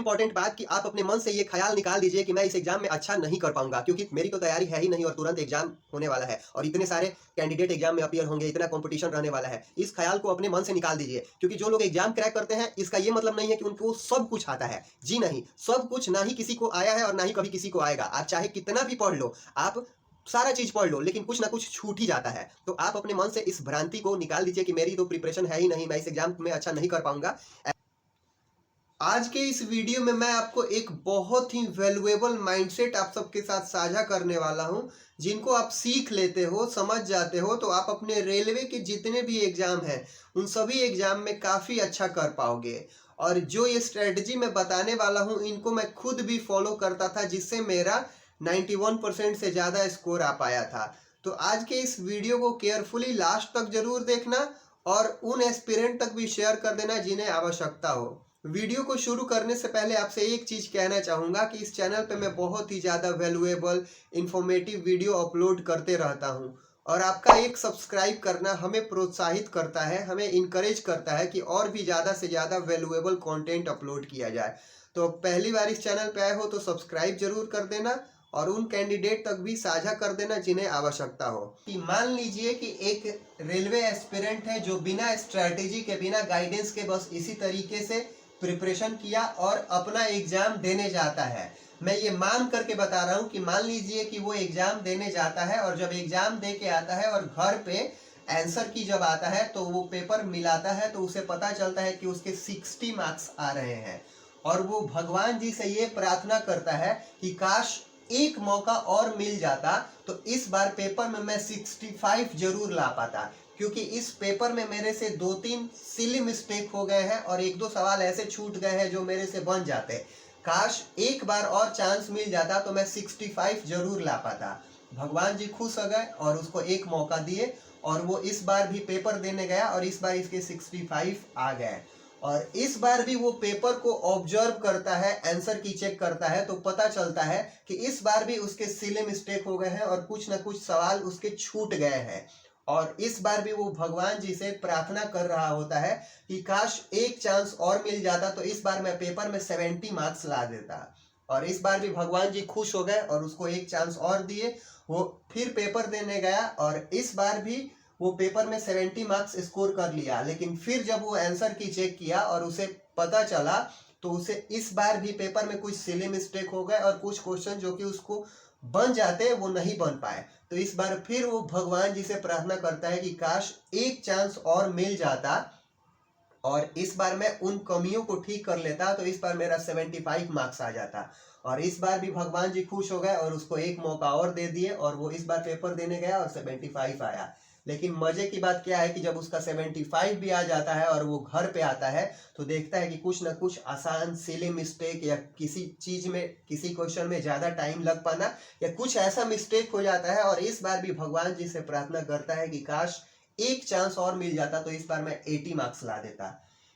Important बात कि आप अपने मन से ये ख्याल निकाल दीजिए कि मैं इस एग्जाम में अच्छा नहीं कर पाऊंगा, क्योंकि मेरी तो तैयारी है ही नहीं और तुरंत एग्जाम होने वाला है और इतने सारे कैंडिडेट एग्जाम में अपीयर होंगे, इतना कंपटीशन रहने वाला है। इस ख्याल को अपने मन से निकाल दीजिए, क्योंकि जो लोग एग्जाम क्रैक करते हैं इसका ये मतलब नहीं है कि उनको सब कुछ आता है। जी नहीं, सब कुछ ना ही किसी को आया है और ना ही कभी किसी को आएगा। आप चाहे कितना भी पढ़ लो, आप सारा चीज पढ़ लो, लेकिन कुछ ना कुछ छूट ही जाता है। तो आप अपने मन से इस भ्रांति को निकाल दीजिए कि मेरी तो प्रिपरेशन है ही नहीं, मैं इस एग्जाम में अच्छा नहीं कर पाऊंगा। आज के इस वीडियो में मैं आपको एक बहुत ही वैल्यूएबल माइंडसेट आप सबके साथ साझा करने वाला हूं, जिनको आप सीख लेते हो, समझ जाते हो, तो आप अपने रेलवे के जितने भी एग्जाम हैं उन सभी एग्जाम में काफ़ी अच्छा कर पाओगे। और जो ये स्ट्रेटजी मैं बताने वाला हूं, इनको मैं खुद भी फॉलो करता था, जिससे मेरा 91% से ज़्यादा स्कोर आ पाया था। तो आज के इस वीडियो को केयरफुली लास्ट तक जरूर देखना और उन एस्पिरेंट तक भी शेयर कर देना जिन्हें आवश्यकता हो। वीडियो को शुरू करने से पहले आपसे एक चीज़ कहना चाहूँगा कि इस चैनल पे मैं बहुत ही ज़्यादा वैल्यूएबल इंफॉर्मेटिव वीडियो अपलोड करते रहता हूँ, और आपका एक सब्सक्राइब करना हमें प्रोत्साहित करता है, हमें इनकरेज करता है कि और भी ज़्यादा से ज़्यादा वैल्यूएबल कंटेंट अपलोड किया जाए। तो पहली बार इस चैनल पे आए हो तो सब्सक्राइब जरूर कर देना और उन कैंडिडेट तक भी साझा कर देना जिन्हें आवश्यकता हो। कि मान लीजिए कि एक रेलवे एस्पिरेंट है जो बिना स्ट्रैटेजी के, बिना गाइडेंस के, बस इसी तरीके से प्रिपरेशन किया और अपना एग्जाम देने जाता है। मैं ये मान करके बता रहा हूँ कि मान लीजिए कि वो एग्जाम देने जाता है और जब एग्जाम दे के आता है और घर पे आंसर की जब आता है तो वो पेपर मिलाता है, तो उसे पता चलता है कि उसके 60 मार्क्स आ रहे हैं और वो भगवान जी से ये प्रार्थना करता है कि काश एक मौका और मिल जाता तो इस बार पेपर में मैं 65 जरूर ला पाता, क्योंकि इस पेपर में मेरे से 2-3 सिली मिस्टेक हो गए हैं और 1-2 सवाल ऐसे छूट गए हैं जो मेरे से बन जाते। काश एक बार और चांस मिल जाता तो मैं 65 जरूर ला पाता। भगवान जी खुश हो गए और उसको एक मौका दिए और वो इस बार भी पेपर देने गया और इस बार इसके 65 आ गए। और इस बार भी वो पेपर को ऑब्जर्व करता है, आंसर की चेक करता है, तो पता चलता है कि इस बार भी उसके सिले मिस्टेक हो गए हैं और कुछ ना कुछ सवाल उसके छूट गए हैं। और इस बार भी वो भगवान जी से प्रार्थना कर रहा होता है कि काश एक चांस और मिल जाता तो इस बार मैं पेपर में 70 मार्क्स ला देता। और इस बार भी भगवान जी खुश हो गए और उसको एक चांस और दिए। वो फिर पेपर देने गया और इस बार भी वो पेपर में 70 मार्क्स स्कोर कर लिया। लेकिन फिर जब वो आंसर की चेक किया और उसे पता चला तो उसे इस बार भी पेपर में कुछ सिली मिस्टेक हो गए और कुछ क्वेश्चन जो कि उसको बन जाते वो नहीं बन पाए। तो इस बार फिर वो भगवान जी से प्रार्थना करता है कि काश एक चांस और मिल जाता और इस बार मैं उन कमियों को ठीक कर लेता तो इस बार मेरा 75 मार्क्स आ जाता। और इस बार भी भगवान जी खुश हो गए और उसको एक मौका और दे दिए और वो इस बार पेपर देने गया और 75 आया। लेकिन मजे की बात क्या है कि जब उसका 75 भी आ जाता है और वो घर पे आता है तो देखता है कि कुछ ना कुछ आसान सिली मिस्टेक या किसी चीज में, किसी क्वेश्चन में ज्यादा टाइम लग पाना या कुछ ऐसा मिस्टेक हो जाता है। और इस बार भी भगवान जी से प्रार्थना करता है कि काश एक चांस और मिल जाता तो इस बार मैं 80 मार्क्स ला देता।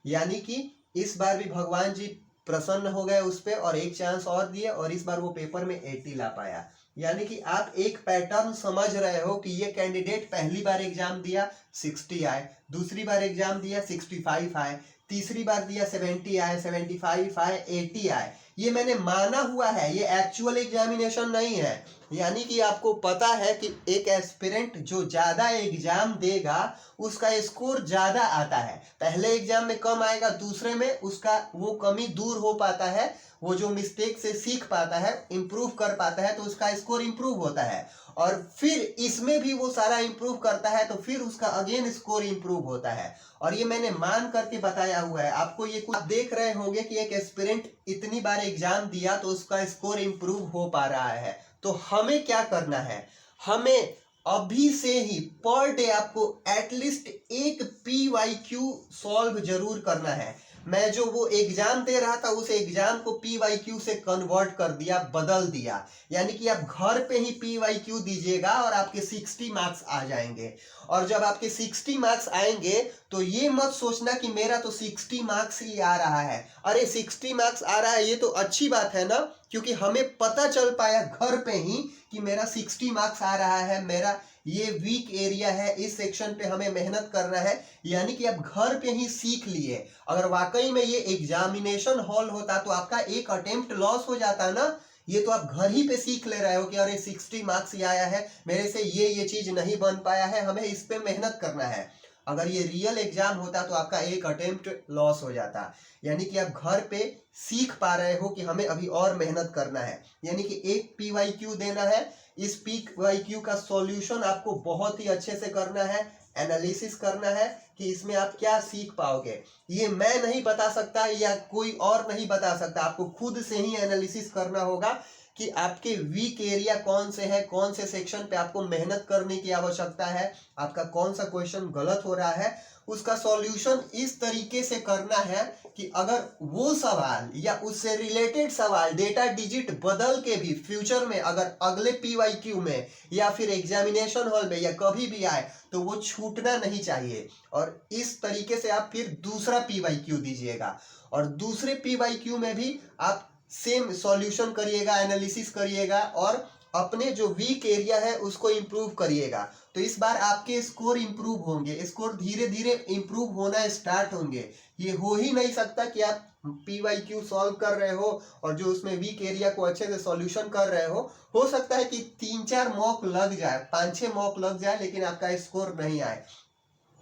यानी कि इस बार भी भगवान जी प्रसन्न हो गए उस पर और एक चांस और दिए और इस बार वो पेपर में 80 ला पाया। यानी कि आप एक पैटर्न समझ रहे हो कि ये कैंडिडेट पहली बार एग्जाम दिया 60 आए, दूसरी बार एग्जाम दिया 65 आए, तीसरी बार दिया 70 आए, 75 आए, 80 आए। ये मैंने माना हुआ है, ये एक्चुअल एग्जामिनेशन नहीं है। यानी कि आपको पता है कि एक एस्पिरेंट जो ज्यादा एग्जाम देगा उसका स्कोर ज्यादा आता है। पहले एग्जाम में कम आएगा, दूसरे में उसका वो कमी दूर हो पाता है, वो जो मिस्टेक से सीख पाता है, इंप्रूव कर पाता है, तो उसका स्कोर इंप्रूव होता है। और फिर इसमें भी वो सारा इंप्रूव करता है तो फिर उसका अगेन स्कोर इंप्रूव होता है। और ये मैंने मान करके बताया हुआ है आपको। ये कुछ आप देख रहे होंगे कि एक एस्पिरेंट इतनी बार एग्जाम दिया तो उसका स्कोर इंप्रूव हो पा रहा है। तो हमें क्या करना है, हमें अभी से ही पर डे आपको एटलीस्ट एक PYQ सॉल्व जरूर करना है। मैं जो वो एग्जाम दे रहा था उस एग्जाम को PYQ से कन्वर्ट कर दिया, बदल दिया। यानी कि आप घर पे ही PYQ दीजिएगा और आपके 60 मार्क्स आ जाएंगे। और जब आपके 60 मार्क्स आएंगे तो ये मत सोचना कि मेरा तो 60 मार्क्स ही आ रहा है। अरे 60 मार्क्स आ रहा है ये तो अच्छी बात है ना, क्योंकि हमें पता चल पाया घर पे ही कि मेरा 60 मार्क्स आ रहा है, मेरा ये वीक एरिया है, इस सेक्शन पे हमें मेहनत करना है, यानी कि आप घर पे ही सीख लिए। अगर वाकई में ये एग्जामिनेशन हॉल होता तो आपका एक अटेम्प्ट लॉस हो जाता ना। ये तो आप घर ही पे सीख ले रहे हो कि अरे 60 मार्क्स ही आया है, मेरे से ये चीज नहीं बन पाया है, हमें इस पे मेहनत करना है। अगर ये रियल एग्जाम होता तो आपका एक अटेम्प्ट लॉस हो जाता। यानी कि आप घर पे सीख पा रहे हो कि हमें अभी और मेहनत करना है। यानी कि एक पीवाईक्यू देना है, इस पीवाईक्यू का सॉल्यूशन आपको बहुत ही अच्छे से करना है, एनालिसिस करना है कि इसमें आप क्या सीख पाओगे। ये मैं नहीं बता सकता या कोई और नहीं बता सकता, आपको खुद से ही एनालिसिस करना होगा कि आपके वीक एरिया कौन से है, कौन से सेक्शन पे आपको मेहनत करने की आवश्यकता है, आपका कौन सा क्वेश्चन गलत हो रहा है, उसका सॉल्यूशन इस तरीके से करना है कि अगर वो सवाल या उससे रिलेटेड सवाल डेटा डिजिट बदल के भी फ्यूचर में अगर अगले पीवाईक्यू में या फिर एग्जामिनेशन हॉल में या कभी भी आए तो वो छूटना नहीं चाहिए। और इस तरीके से आप फिर दूसरा पीवाईक्यू दीजिएगा और दूसरे पीवाईक्यू में भी आप सेम सॉल्यूशन करिएगा, एनालिसिस करिएगा और अपने जो वीक एरिया है उसको इंप्रूव करिएगा। तो इस बार आपके स्कोर इंप्रूव होंगे, स्कोर धीरे धीरे इंप्रूव होना स्टार्ट होंगे। ये हो ही नहीं सकता कि आप पीवाईक्यू सॉल्व कर रहे हो और जो उसमें वीक एरिया को अच्छे से सॉल्यूशन कर रहे हो सकता है कि 3-4 मॉक लग जाए, 5-6 मॉक लग जाए, लेकिन आपका स्कोर नहीं आए।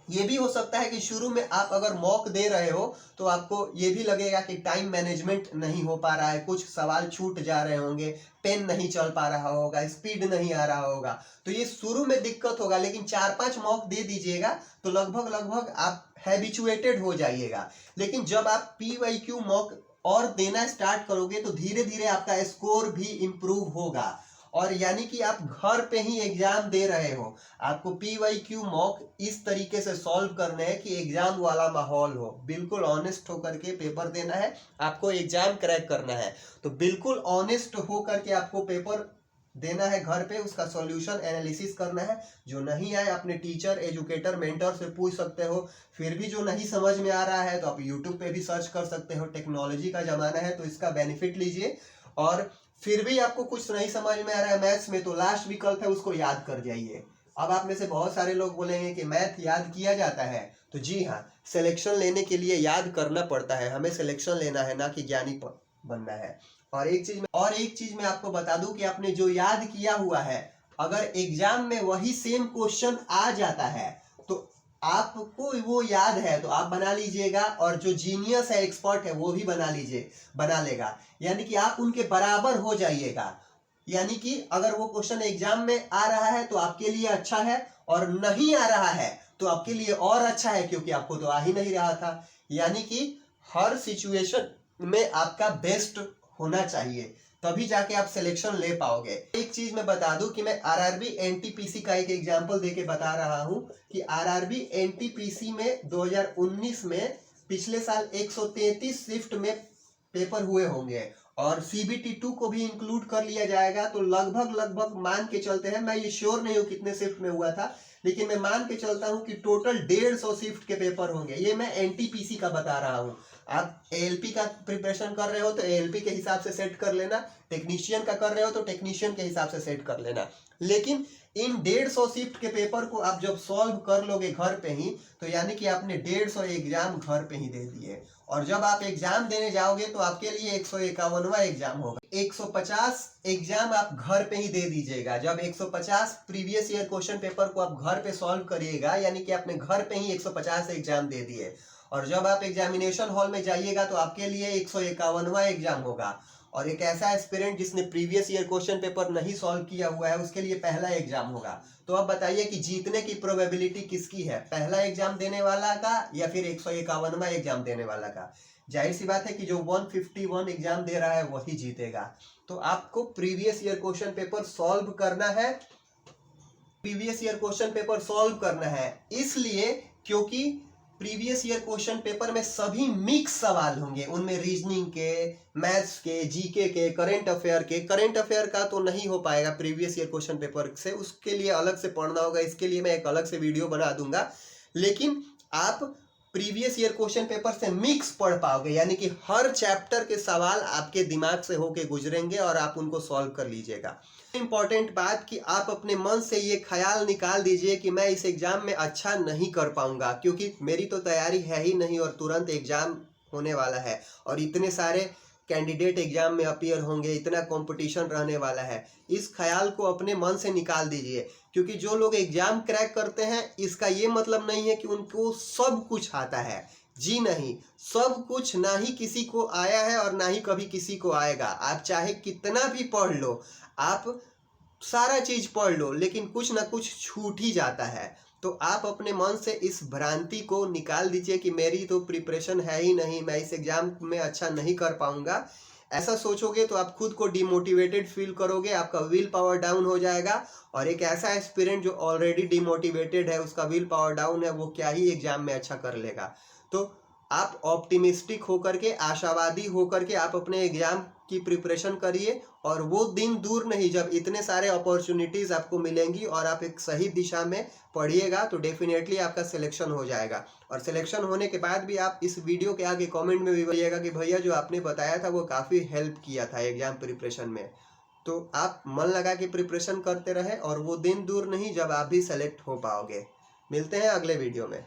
ये भी हो सकता है कि शुरू में आप अगर मॉक दे रहे हो तो आपको ये भी लगेगा कि टाइम मैनेजमेंट नहीं हो पा रहा है, कुछ सवाल छूट जा रहे होंगे, पेन नहीं चल पा रहा होगा, स्पीड नहीं आ रहा होगा, तो ये शुरू में दिक्कत होगा। लेकिन 4-5 मॉक दे दीजिएगा तो लगभग आप हैबिचुएटेड हो जाइएगा। लेकिन जब आप पीवाईक्यू मॉक और देना स्टार्ट करोगे तो धीरे धीरे आपका स्कोर भी इंप्रूव होगा। और यानी कि आप घर पे ही एग्जाम दे रहे हो, आपको पीवाईक्यू मॉक इस तरीके से सॉल्व करने हैं कि एग्जाम वाला माहौल हो, बिल्कुल ऑनेस्ट होकर के पेपर देना है, आपको एग्जाम क्रैक करना है। तो बिल्कुल ऑनेस्ट होकर के आपको पेपर देना है घर पे, उसका सॉल्यूशन एनालिसिस करना है। जो नहीं आए अपने टीचर, एजुकेटर, मेंटर से पूछ सकते हो। फिर भी जो नहीं समझ में आ रहा है तो आप यूट्यूब पे भी सर्च कर सकते हो, टेक्नोलॉजी का जमाना है तो इसका बेनिफिट लीजिए। और फिर भी आपको कुछ नहीं समझ में आ रहा है मैथ्स में तो लास्ट विकल्प है, उसको याद कर जाइए। अब आप में से बहुत सारे लोग बोलेंगे कि मैथ याद किया जाता है, तो जी हाँ, सिलेक्शन लेने के लिए याद करना पड़ता है, हमें सिलेक्शन लेना है ना कि ज्ञानी बनना है। और एक चीज मैं आपको बता दूं कि आपने जो याद किया हुआ है अगर एग्जाम में वही सेम क्वेश्चन आ जाता है तो आपको वो याद है तो आप बना लीजिएगा, और जो जीनियस है, एक्सपर्ट है, वो भी बना लेगा। यानी कि आप उनके बराबर हो जाइएगा। यानी कि अगर वो क्वेश्चन एग्जाम में आ रहा है तो आपके लिए अच्छा है, और नहीं आ रहा है तो आपके लिए और अच्छा है, क्योंकि आपको तो आ ही नहीं रहा था। यानी कि हर सिचुएशन में आपका बेस्ट होना चाहिए, तभी जाके आप सिलेक्शन ले पाओगे। एक चीज मैं बता दूं कि मैं आरआरबी एनटीपीसी का एक एग्जांपल देके बता रहा हूं कि आरआरबी एनटीपीसी में 2019 में पिछले साल 133 शिफ्ट में पेपर हुए होंगे और सीबीटी 2 को भी इंक्लूड कर लिया जाएगा, तो लगभग मान के चलते हैं, मैं ये श्योर नहीं हूँ कितने शिफ्ट में हुआ था, लेकिन मैं मान के चलता हूँ कि टोटल 150 शिफ्ट के पेपर होंगे। ये मैं एनटीपीसी का बता रहा हूँ। आप एएलपी का प्रिपरेशन कर रहे हो तो एएलपी के हिसाब से सेट कर लेना, टेक्नीशियन का कर रहे हो तो टेक्नीशियन के हिसाब से सेट कर लेना। लेकिन इन 150 शिफ्ट के पेपर को आप जब सॉल्व कर लोगे घर पे ही, तो यानी कि आपने 150 एग्जाम घर पे ही दे दिए। और जब आप एग्जाम देने जाओगे तो आपके लिए 151वां एग्जाम होगा। 150 एग्जाम आप घर पे ही दे दीजिएगा। जब 150 प्रीवियस ईयर क्वेश्चन पेपर को आप घर पे सॉल्व करिएगा, यानी कि आपने घर पे ही 150 एग्जाम दे दिए। और जब आप एग्जामिनेशन हॉल में जाइएगा तो आपके लिए 151वां एग्जाम होगा। और एक ऐसा एस्पिरेंट जिसने प्रीवियस ईयर क्वेश्चन पेपर नहीं सॉल्व किया हुआ है उसके लिए पहला एग्जाम होगा। तो अब बताइए कि जीतने की प्रोबेबिलिटी किसकी है, पहला एग्जाम देने वाला का या फिर 151वां एग्जाम देने वाला का। जाहिर सी बात है कि जो 151 एग्जाम दे रहा है वही जीतेगा। तो आपको previous year question paper solve करना है, previous year question paper solve करना है इसलिए क्योंकि प्रीवियस ईयर क्वेश्चन पेपर में सभी मिक्स सवाल होंगे, उनमें रीजनिंग के, मैथ्स के, जीके के, करंट अफेयर का तो नहीं हो पाएगा प्रीवियस ईयर क्वेश्चन पेपर से, उसके लिए अलग से पढ़ना होगा, इसके लिए मैं एक अलग से वीडियो बना दूंगा। लेकिन आप प्रीवियस ईयर क्वेश्चन पेपर से मिक्स पढ़ पाओगे, यानी कि हर चैप्टर के सवाल आपके दिमाग से होके गुजरेंगे और आप उनको सॉल्व कर लीजिएगा। इम्पॉर्टेंट बात कि आप अपने मन से ये ख्याल निकाल दीजिए कि मैं इस एग्जाम में अच्छा नहीं कर पाऊंगा, क्योंकि मेरी तो तैयारी है ही नहीं और तुरंत एग्जाम होने वाला है और इतने सारे कैंडिडेट एग्जाम में अपीयर होंगे, इतना कंपटीशन रहने वाला है। इस ख्याल को अपने मन से निकाल दीजिए, क्योंकि जो लोग एग्जाम क्रैक करते हैं इसका ये मतलब नहीं है कि उनको सब कुछ आता है। जी नहीं, सब कुछ ना ही किसी को आया है और ना ही कभी किसी को आएगा। आप चाहे कितना भी पढ़ लो, आप सारा चीज पढ़ लो, लेकिन कुछ ना कुछ छूट ही जाता है। तो आप अपने मन से इस भ्रांति को निकाल दीजिए कि मेरी तो प्रिपरेशन है ही नहीं, मैं इस एग्जाम में अच्छा नहीं कर पाऊंगा। ऐसा सोचोगे तो आप खुद को डिमोटिवेटेड फील करोगे, आपका विल पावर डाउन हो जाएगा और एक ऐसा एस्पिरेंट जो ऑलरेडी डिमोटिवेटेड है, उसका विल पावर डाउन है, वो क्या ही एग्जाम में अच्छा कर लेगा। तो आप ऑप्टिमिस्टिक होकर के, आशावादी होकर के आप अपने एग्जाम की प्रिपरेशन करिए और वो दिन दूर नहीं जब इतने सारे अपॉर्चुनिटीज आपको मिलेंगी और आप एक सही दिशा में पढ़िएगा तो डेफिनेटली आपका सिलेक्शन हो जाएगा। और सिलेक्शन होने के बाद भी आप इस वीडियो के आगे कमेंट में भी बताइएगा कि भैया जो आपने बताया था वो काफ़ी हेल्प किया था एग्जाम प्रिपरेशन में। तो आप मन लगा के प्रिपरेशन करते रहे और वो दिन दूर नहीं जब आप भी सेलेक्ट हो पाओगे। मिलते हैं अगले वीडियो में।